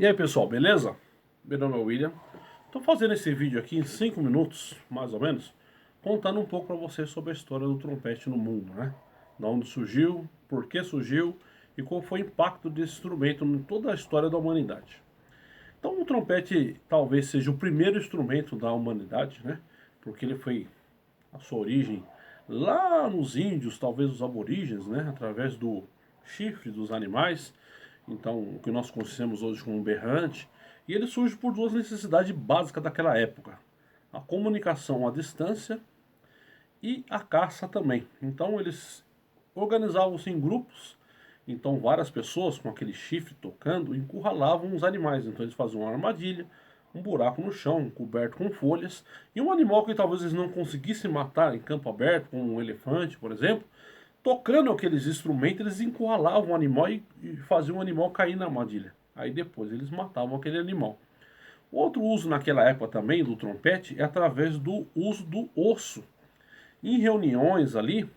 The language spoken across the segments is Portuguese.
E aí pessoal, beleza? Meu nome é William. Estou fazendo esse vídeo aqui em 5 minutos, mais ou menos, contando um pouco para vocês sobre a história do trompete no mundo, né? Da onde surgiu, por que surgiu e qual foi o impacto desse instrumento em toda a história da humanidade. Então o trompete talvez seja o primeiro instrumento da humanidade, né? Porque ele foi a sua origem lá nos índios, talvez os aborígenes, né? Através do chifre dos animais, então o que nós conhecemos hoje como berrante, e ele surge por duas necessidades básicas daquela época: a comunicação à distância e a caça também. Então eles organizavam-se em grupos, então várias pessoas com aquele chifre tocando encurralavam os animais. Então eles faziam uma armadilha, um buraco no chão, coberto com folhas, e um animal que talvez eles não conseguissem matar em campo aberto, como um elefante, por exemplo, tocando aqueles instrumentos, eles encurralavam o animal e faziam o animal cair na armadilha. Aí depois eles matavam aquele animal. Outro uso naquela época também do trompete é através do uso do osso. Em reuniões ali,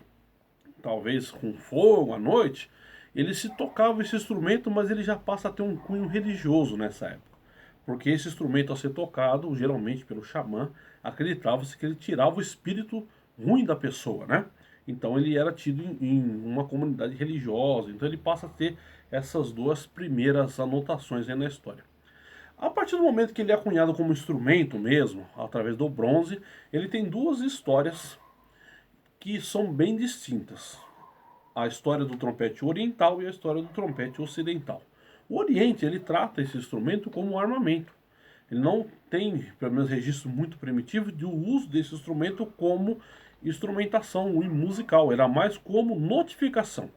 talvez com fogo à noite, ele se tocava esse instrumento, mas ele já passa a ter um cunho religioso nessa época. Porque esse instrumento, ao ser tocado, geralmente pelo xamã, acreditava-se que ele tirava o espírito ruim da pessoa, né? Então ele era tido em uma comunidade religiosa, então ele passa a ter essas duas primeiras anotações aí na história. A partir do momento que ele é cunhado como instrumento mesmo, através do bronze, ele tem duas histórias que são bem distintas: a história do trompete oriental e a história do trompete ocidental. O Oriente, ele trata esse instrumento como um armamento. Ele não tem, pelo menos, registro muito primitivo de uso desse instrumento como instrumentação musical. Era mais como notificação.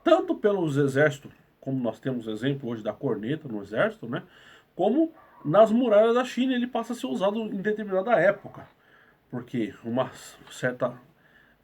Tanto pelos exércitos, como nós temos exemplo hoje da corneta no exército, né? Como nas muralhas da China ele passa a ser usado em determinada época. Porque uma certa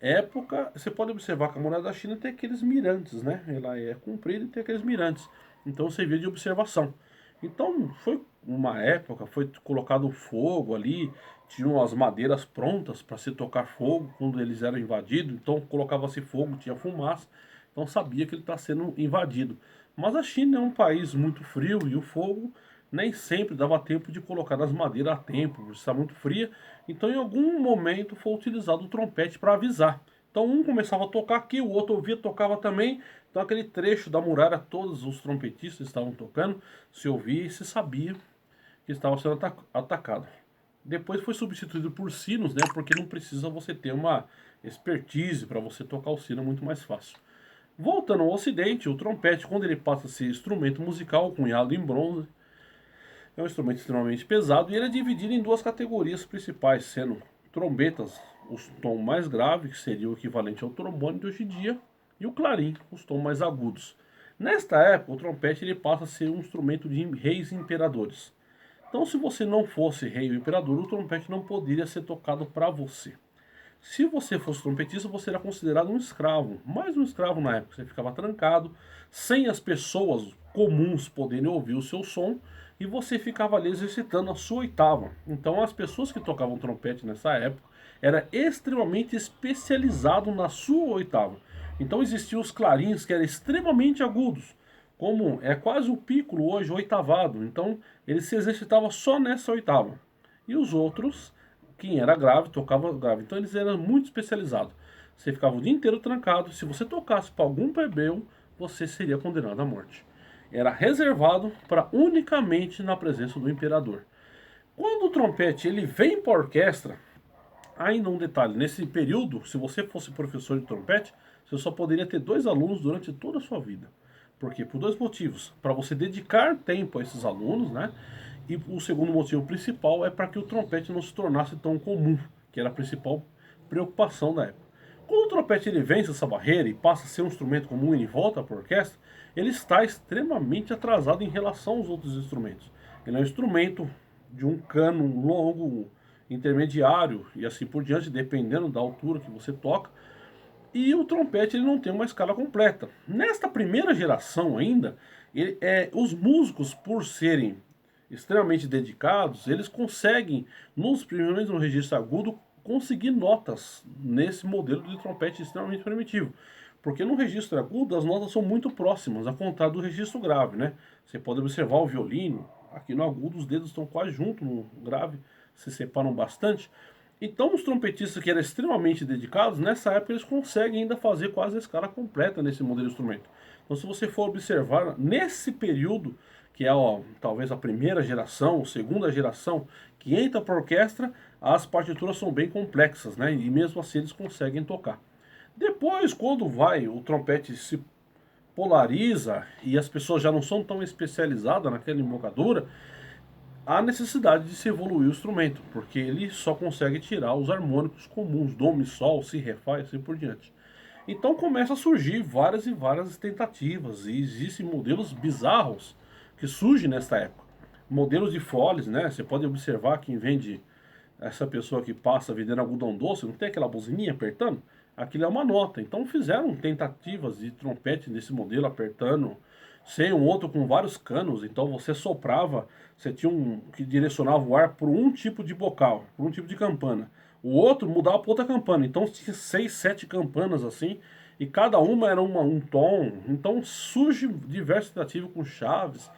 época, você pode observar que a muralha da China tem aqueles mirantes, né? Ela é comprida e tem aqueles mirantes. Então servia de observação. Então foi uma época, foi colocado fogo ali, tinham as madeiras prontas para se tocar fogo quando eles eram invadidos. Então colocava-se fogo, tinha fumaça. Então sabia que ele está sendo invadido. Mas a China é um país muito frio e o fogo nem sempre dava tempo de colocar nas madeiras a tempo, por estar muito fria. Então, em algum momento, foi utilizado o trompete para avisar. Então, um começava a tocar aqui, o outro ouvia, tocava também. Então, aquele trecho da muralha, todos os trompetistas estavam tocando, se ouvia e se sabia que estava sendo atacado. Depois foi substituído por sinos, né? Porque não precisa você ter uma expertise para você tocar o sino, é muito mais fácil. Voltando ao ocidente, o trompete, quando ele passa a ser instrumento musical cunhado em bronze, é um instrumento extremamente pesado e ele é dividido em duas categorias principais, sendo trombetas, os tom mais grave, que seria o equivalente ao trombone de hoje em dia, e o clarim, os tons mais agudos. Nesta época, o trompete ele passa a ser um instrumento de reis e imperadores. Então, se você não fosse rei ou imperador, o trompete não poderia ser tocado para você. Se você fosse trompetista, você era considerado um escravo, mais um escravo na época. Você ficava trancado, sem as pessoas comuns poderem ouvir o seu som, e você ficava ali exercitando a sua oitava. Então as pessoas que tocavam trompete nessa época era extremamente especializado na sua oitava. Então existiam os clarins que eram extremamente agudos, como é quase o pícolo hoje oitavado. Então ele se exercitava só nessa oitava. E os outros, quem era grave, tocava grave. Então eles eram muito especializados. Você ficava o dia inteiro trancado. Se você tocasse para algum plebeu, você seria condenado à morte. Era reservado para unicamente na presença do imperador. Quando o trompete ele vem para a orquestra, ainda um detalhe: nesse período, se você fosse professor de trompete, você só poderia ter dois alunos durante toda a sua vida. Por quê? Por dois motivos: para você dedicar tempo a esses alunos, né? E o segundo motivo principal é para que o trompete não se tornasse tão comum, que era a principal preocupação da época. Quando o trompete ele vence essa barreira e passa a ser um instrumento comum e volta para a orquestra, ele está extremamente atrasado em relação aos outros instrumentos. Ele é um instrumento de um cano longo, intermediário e assim por diante, dependendo da altura que você toca. E o trompete ele não tem uma escala completa. Nesta primeira geração ainda, os músicos, por serem extremamente dedicados, eles conseguem, principalmente no registro agudo, conseguir notas nesse modelo de trompete extremamente primitivo. Porque no registro agudo as notas são muito próximas, ao contrário do registro grave, né? Você pode observar o violino, Aqui no agudo os dedos estão quase juntos, no grave se separam bastante. Então os trompetistas que eram extremamente dedicados, nessa época eles conseguem ainda fazer quase a escala completa nesse modelo de instrumento. Então se você for observar, nesse período, que é ó, talvez a primeira geração, segunda geração, que entra para a orquestra, as partituras são bem complexas, né? E mesmo assim eles conseguem tocar. Depois, quando vai, o trompete se polariza e as pessoas já não são tão especializadas naquela embocadura, há necessidade de se evoluir o instrumento, porque ele só consegue tirar os harmônicos comuns, dó, mi, sol, si, ré, fá e assim por diante. Então começa a surgir várias e várias tentativas, e existem modelos bizarros que surgem nesta época. Modelos de foles, né? Você pode observar quem vende, essa pessoa que passa vendendo algodão doce, não tem aquela buzininha apertando? Aquilo é uma nota. Então fizeram tentativas de trompete nesse modelo apertando, sem um outro com vários canos. Então você soprava, você tinha um que direcionava o ar por um tipo de bocal, por um tipo de campana. O outro mudava para outra campana. Então tinha 6, 7 campanas assim, e cada uma era um tom. Então surge diversas tentativas com chaves.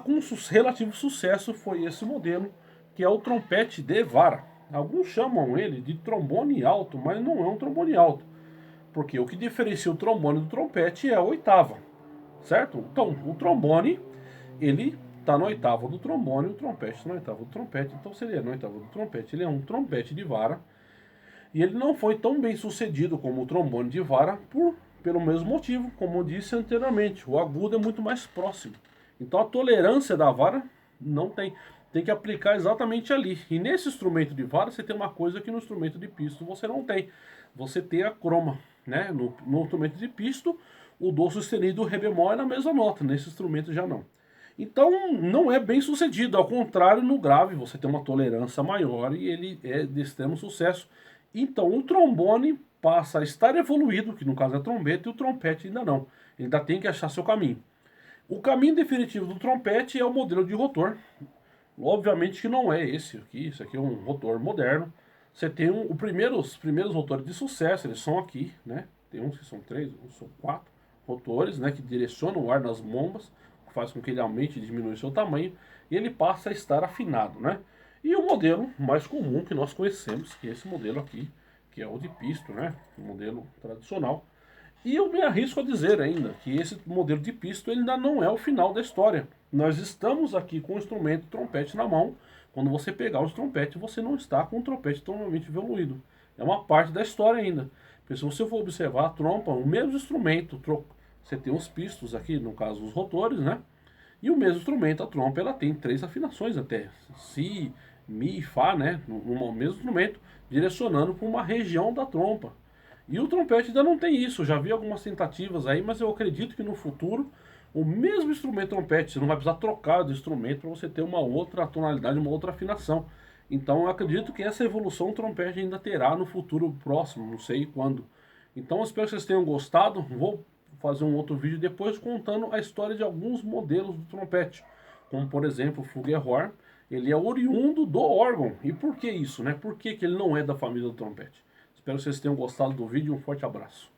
Com relativo sucesso foi esse modelo, que é o trompete de vara. Alguns chamam ele de trombone alto, mas não é um trombone alto, porque o que diferencia o trombone do trompete é a oitava, certo? Então, o trombone, ele está na oitava do trombone, o trompete está na oitava do trompete. Então, se ele é na oitava do trompete, ele é um trompete de vara, e ele não foi tão bem sucedido como o trombone de vara pelo mesmo motivo, como eu disse anteriormente, o agudo é muito mais próximo. Então a tolerância da vara não tem. Tem que aplicar exatamente ali. E nesse instrumento de vara você tem uma coisa que no instrumento de pisto você não tem. Você tem a croma, né? No instrumento de pisto, o dó sustenido e o ré bemol é na mesma nota. Nesse instrumento já não. Então não é bem sucedido. Ao contrário, no grave você tem uma tolerância maior e ele é de extremo sucesso. Então o trombone passa a estar evoluído, que no caso é a trombeta, e o trompete ainda não. Ele ainda tem que achar seu caminho. O caminho definitivo do trompete é o modelo de rotor. Obviamente que não é esse aqui, isso aqui é um rotor moderno. Você tem os primeiros rotores de sucesso, eles são aqui, né? Tem uns que são 3, uns são 4 rotores, né? Que direcionam o ar nas bombas, que faz com que ele aumente e diminua o seu tamanho, e ele passa a estar afinado, né? E o modelo mais comum que nós conhecemos, que é esse modelo aqui, que é o de pisto, né? O modelo tradicional. E eu me arrisco a dizer ainda que esse modelo de pisto ele ainda não é o final da história. Nós estamos aqui com o instrumento trompete na mão. Quando você pegar os trompetes, você não está com um trompete totalmente evoluído. É uma parte da história ainda. Porque se você for observar a trompa, o mesmo instrumento, você tem os pistos aqui, no caso os rotores, né? E o mesmo instrumento, a trompa, ela tem 3 afinações até. Si, Mi e Fá, né? No mesmo instrumento, direcionando para uma região da trompa. E o trompete ainda não tem isso. Já vi algumas tentativas aí, mas eu acredito que no futuro o mesmo instrumento trompete, você não vai precisar trocar de instrumento para você ter uma outra tonalidade, uma outra afinação. Então eu acredito que essa evolução o trompete ainda terá no futuro próximo, não sei quando. Então eu espero que vocês tenham gostado. Vou fazer um outro vídeo depois contando a história de alguns modelos do trompete. Como por exemplo o Flugelhorn, ele é oriundo do órgão. E por que isso, né? Por que ele não é da família do trompete? Espero que vocês tenham gostado do vídeo. Um forte abraço.